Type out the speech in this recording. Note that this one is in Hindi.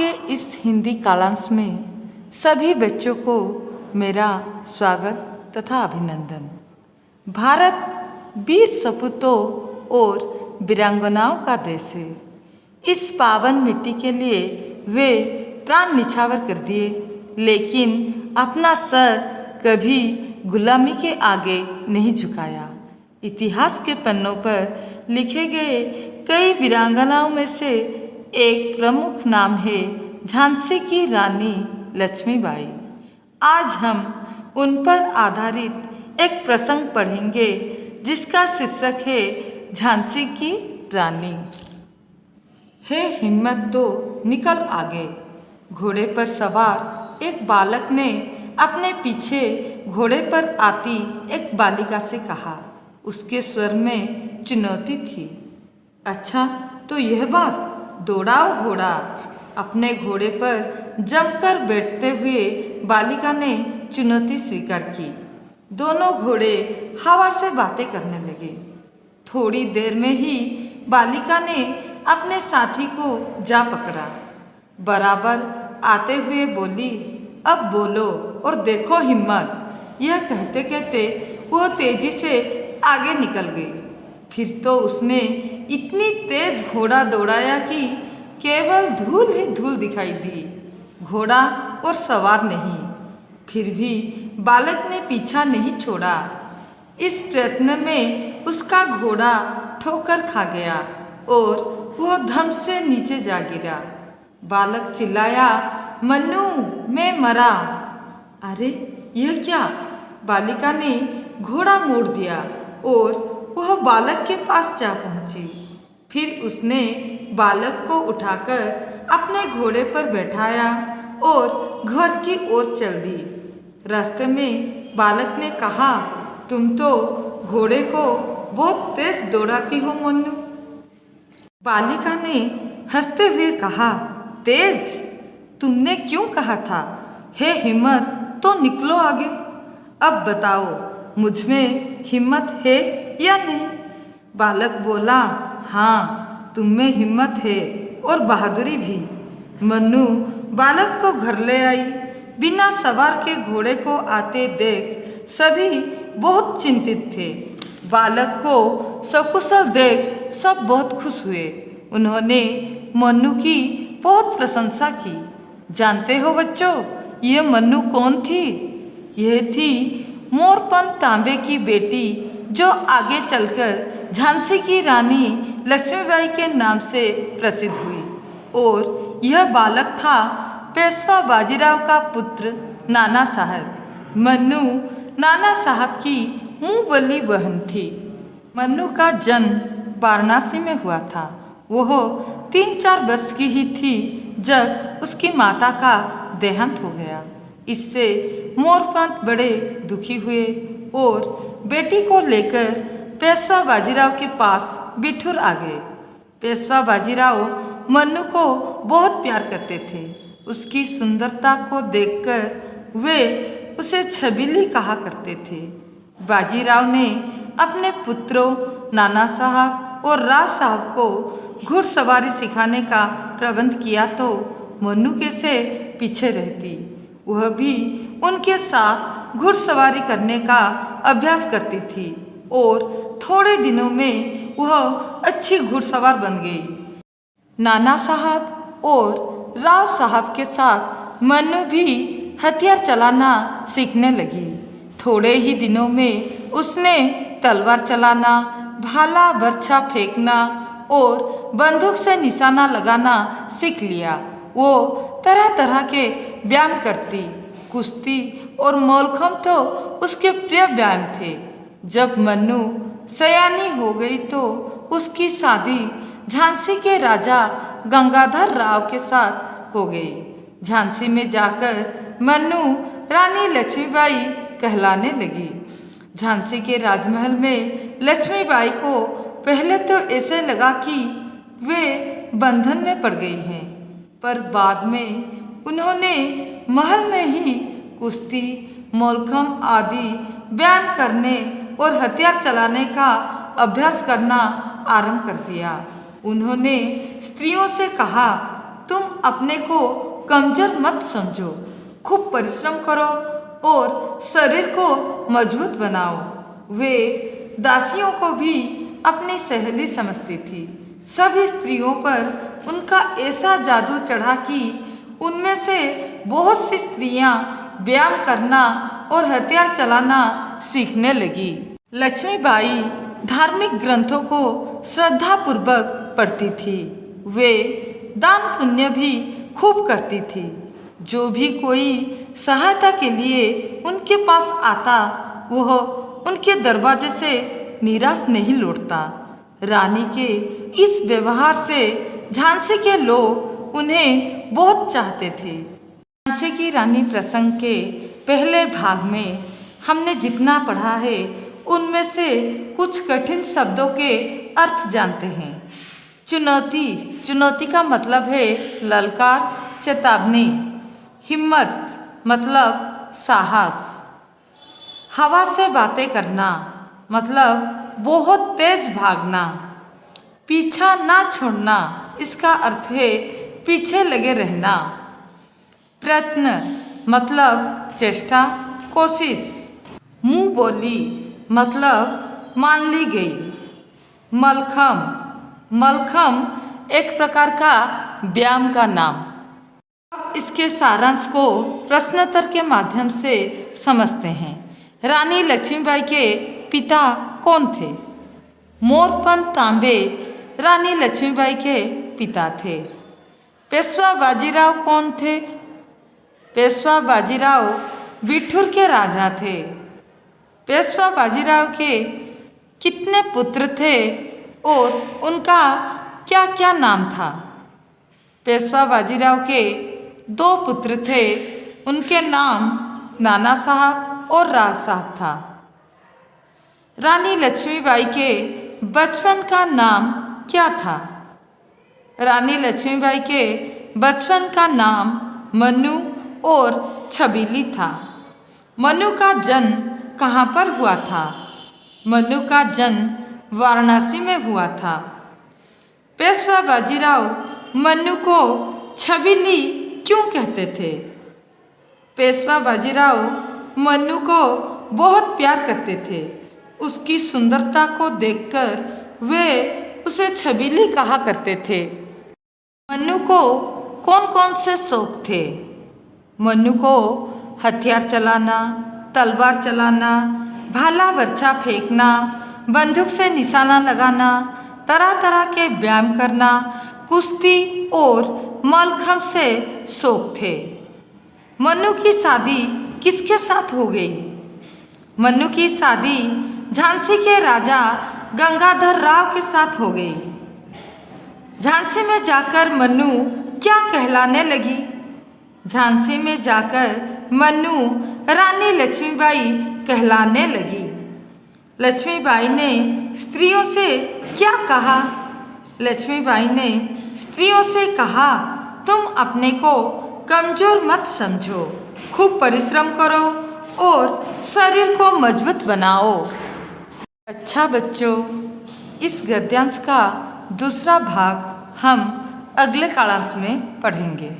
के इस हिंदी कालांश में सभी बच्चों को मेरा स्वागत तथा अभिनंदन। भारत वीर सपूतों और वीरांगनाओं का देश है। इस पावन मिट्टी के लिए वे प्राण निछावर कर दिए, लेकिन अपना सर कभी गुलामी के आगे नहीं झुकाया। इतिहास के पन्नों पर लिखे गए कई वीरांगनाओं में से एक प्रमुख नाम है झांसी की रानी लक्ष्मीबाई। आज हम उन पर आधारित एक प्रसंग पढ़ेंगे जिसका शीर्षक है झांसी की रानी। हे हिम्मत तो निकल आगे। घोड़े पर सवार एक बालक ने अपने पीछे घोड़े पर आती एक बालिका से कहा। उसके स्वर में चुनौती थी। अच्छा तो यह बात, दौड़ाओ घोड़ा। अपने घोड़े पर जमकर बैठते हुए बालिका ने चुनौती स्वीकार की। दोनों घोड़े हवा से बातें करने लगे। थोड़ी देर में ही बालिका ने अपने साथी को जा पकड़ा। बराबर आते हुए बोली, अब बोलो और देखो हिम्मत। यह कहते कहते वह तेजी से आगे निकल गई। फिर तो उसने इतनी तेज घोड़ा दौड़ाया कि केवल धूल ही धूल दिखाई दी, घोड़ा और सवार नहीं। फिर भी बालक ने पीछा नहीं छोड़ा। इस प्रयत्न में उसका घोड़ा ठोकर खा गया और वह धम से नीचे जा गिरा। बालक चिल्लाया, मन्नू मैं मरा। अरे यह क्या? बालिका ने घोड़ा मोड़ दिया और वह बालक के पास जा पहुंची। फिर उसने बालक को उठाकर अपने घोड़े पर बैठाया और घर की ओर चल दी। रास्ते में बालक ने कहा, तुम तो घोड़े को बहुत तेज दौड़ाती हो मन्नू। बालिका ने हंसते हुए कहा, तेज? तुमने क्यों कहा था? हे हिम्मत तो निकलो आगे। अब बताओ मुझ में हिम्मत है या नहीं? बालक बोला, हाँ तुम में हिम्मत है और बहादुरी भी। मन्नू बालक को घर ले आई। बिना सवार के घोड़े को आते देख सभी बहुत चिंतित थे। बालक को सकुशल देख सब बहुत खुश हुए। उन्होंने मन्नू की बहुत प्रशंसा की। जानते हो बच्चों, यह मन्नू कौन थी? यह थी मोरपंथ तांबे की बेटी, जो आगे चलकर झांसी की रानी लक्ष्मीबाई के नाम से प्रसिद्ध हुई। और यह बालक था पेशवा बाजीराव का पुत्र नाना साहब। मन्नू नाना साहब की मुँह बोली बहन थी। मन्नू का जन्म वाराणसी में हुआ था। वह 3-4 वर्ष की ही थी जब उसकी माता का देहांत हो गया। इससे मोरपंथ बड़े दुखी हुए और बेटी को लेकर पेशवा बाजीराव के पास बिठूर आ गए। पेशवा बाजीराव मन्नू को बहुत प्यार करते थे। उसकी सुंदरता को देखकर वे उसे छबीली कहा करते थे। बाजीराव ने अपने पुत्रों नाना साहब और राव साहब को घुड़सवारी सिखाने का प्रबंध किया तो मन्नू कैसे पीछे रहती। वह भी उनके साथ घुड़सवारी करने का अभ्यास करती थी और थोड़े दिनों में वह अच्छी घुड़सवार बन गई। नाना साहब और राव साहब के साथ मन्नू भी हथियार चलाना सीखने लगी। थोड़े ही दिनों में उसने तलवार चलाना, भाला बर्छा फेंकना और बंदूक से निशाना लगाना सीख लिया। वो तरह तरह के व्यायाम करती। कुश्ती और मल्लखंभ तो उसके प्रिय व्यायाम थे। जब मन्नू सयानी हो गई तो उसकी शादी झांसी के राजा गंगाधर राव के साथ हो गई। झांसी में जाकर मन्नू रानी लक्ष्मीबाई कहलाने लगी। झांसी के राजमहल में लक्ष्मीबाई को पहले तो ऐसे लगा कि वे बंधन में पड़ गई हैं, पर बाद में उन्होंने महल में ही कुश्ती, मल्लखंभ आदि व्यायाम करने और हथियार चलाने का अभ्यास करना आरंभ कर दिया। उन्होंने स्त्रियों से कहा, तुम अपने को कमजोर मत समझो, खूब परिश्रम करो और शरीर को मजबूत बनाओ। वे दासियों को भी अपनी सहेली समझती थी। सभी स्त्रियों पर उनका ऐसा जादू चढ़ा कि उनमें से बहुत सी स्त्रियां व्यायाम करना और हथियार चलाना सीखने लगी। लक्ष्मीबाई धार्मिक ग्रंथों को श्रद्धापूर्वक पढ़ती थी। वे दान पुण्य भी खूब करती थी। जो भी कोई सहायता के लिए उनके पास आता वह उनके दरवाजे से निराश नहीं लौटता। रानी के इस व्यवहार से झांसी के लोग उन्हें बहुत चाहते थे। झांसी की रानी प्रसंग के पहले भाग में हमने जितना पढ़ा है उनमें से कुछ कठिन शब्दों के अर्थ जानते हैं। चुनौती, चुनौती का मतलब है ललकार, चेतावनी। हिम्मत मतलब साहस। हवा से बातें करना मतलब बहुत तेज भागना। पीछा ना छोड़ना, इसका अर्थ है पीछे लगे रहना। प्रयत्न मतलब चेष्टा, कोशिश। मुंह बोली मतलब मान ली गई। मलखम, मलखम एक प्रकार का व्यायाम का नाम। इसके सारांश को प्रश्नोत्तर के माध्यम से समझते हैं। रानी लक्ष्मीबाई के पिता कौन थे? मोरपंत तांबे रानी लक्ष्मीबाई के पिता थे। पेशवा बाजीराव कौन थे? पेशवा बाजीराव बिठूर के राजा थे। पेशवा बाजीराव के कितने पुत्र थे और उनका क्या क्या नाम था? पेशवा बाजीराव के 2 पुत्र थे। उनके नाम नाना साहब और राज साहब था। रानी लक्ष्मीबाई के बचपन का नाम क्या था? रानी लक्ष्मीबाई के बचपन का नाम मनु और छबीली था। मनु का जन्म कहाँ पर हुआ था? मनु का जन्म वाराणसी में हुआ था। पेशवा बाजीराव मनु को छबीली क्यों कहते थे? पेशवा बाजीराव मनु को बहुत प्यार करते थे। उसकी सुंदरता को देखकर वे उसे छबीली कहा करते थे। मनु को कौन कौन से शौक थे? मनु को हथियार चलाना, तलवार चलाना, भाला बर्छा फेंकना, बंदूक से निशाना लगाना, तरह तरह के व्यायाम करना, कुश्ती और मलखम्ब से शौक थे। मनु की शादी किसके साथ हो गई? मनु की शादी झांसी के राजा गंगाधर राव के साथ हो गई। झांसी में जाकर मनु क्या कहलाने लगी? झांसी में जाकर मनु रानी लक्ष्मीबाई कहलाने लगी। लक्ष्मीबाई ने स्त्रियों से क्या कहा? लक्ष्मीबाई ने स्त्रियों से कहा, तुम अपने को कमजोर मत समझो, खूब परिश्रम करो और शरीर को मजबूत बनाओ। अच्छा बच्चों, इस गद्यांश का दूसरा भाग हम अगले कालांश में पढ़ेंगे।